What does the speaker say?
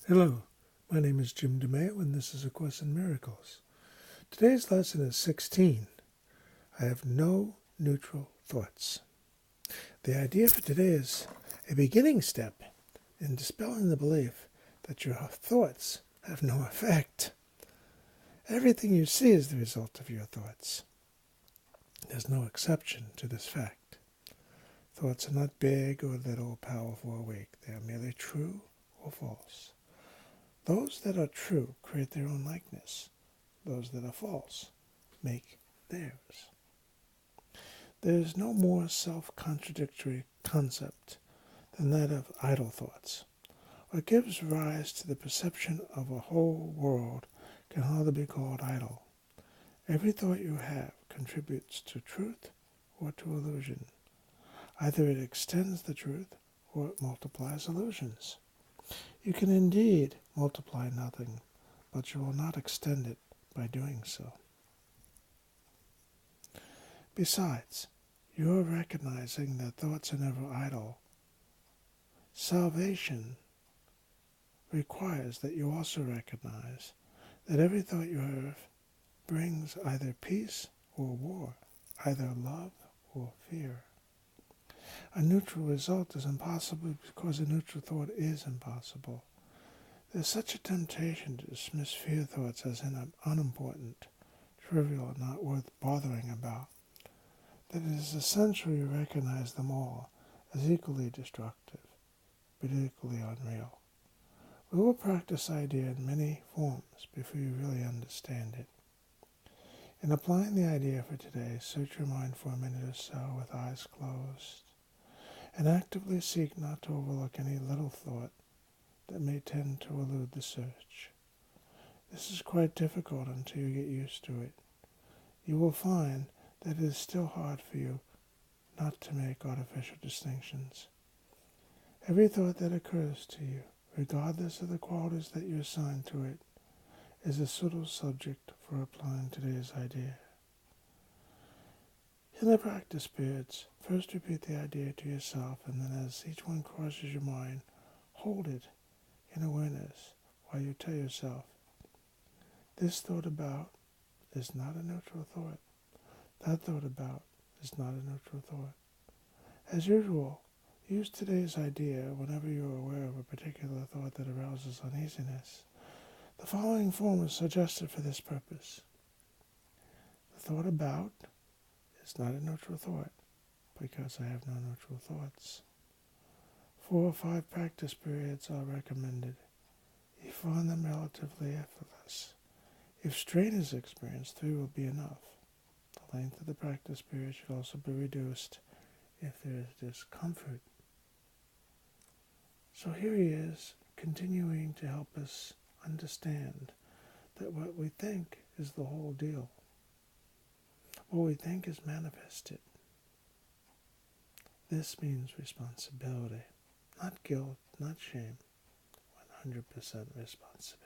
Hello, my name is Jim DeMeo and this is A Course in Miracles. Today's lesson is 16. I have no neutral thoughts. The idea for today is a beginning step in dispelling the belief that your thoughts have no effect. Everything you see is the result of your thoughts. There's no exception to this fact. Thoughts are not big or little, powerful or weak. They are merely true or false. Those that are true create their own likeness. Those that are false make theirs. There is no more self-contradictory concept than that of idle thoughts. What gives rise to the perception of a whole world can hardly be called idle. Every thought you have contributes to truth or to illusion. Either it extends the truth or it multiplies illusions. You can indeed multiply nothing, but you will not extend it by doing so. Besides, you are recognizing that thoughts are never idle. Salvation requires that you also recognize that every thought you have brings either peace or war, either love or fear. A neutral result is impossible because a neutral thought is impossible. There's such a temptation to dismiss fear thoughts as unimportant, trivial, and not worth bothering about, that it is essential you recognize them all as equally destructive, but equally unreal. We will practice idea in many forms before you really understand it. In applying the idea for today, search your mind for a minute or so with eyes closed, and actively seek not to overlook any little thought that may tend to elude the search. This is quite difficult until you get used to it. You will find that it is still hard for you not to make artificial distinctions. Every thought that occurs to you, regardless of the qualities that you assign to it, is a suitable subject for applying today's idea. In the practice periods, first repeat the idea to yourself, and then as each one crosses your mind, hold it in awareness while you tell yourself, this thought about is not a neutral thought. That thought about is not a neutral thought. As usual, use today's idea whenever you are aware of a particular thought that arouses uneasiness. The following form is suggested for this purpose. The thought about is not a neutral thought because I have no neutral thoughts. 4 or 5 practice periods are recommended. You find them relatively effortless. If strain is experienced, 3 will be enough. The length of the practice period should also be reduced if there is discomfort. So here he is, continuing to help us understand that what we think is the whole deal. What we think is manifested. This means responsibility, not guilt, not shame, 100% responsibility.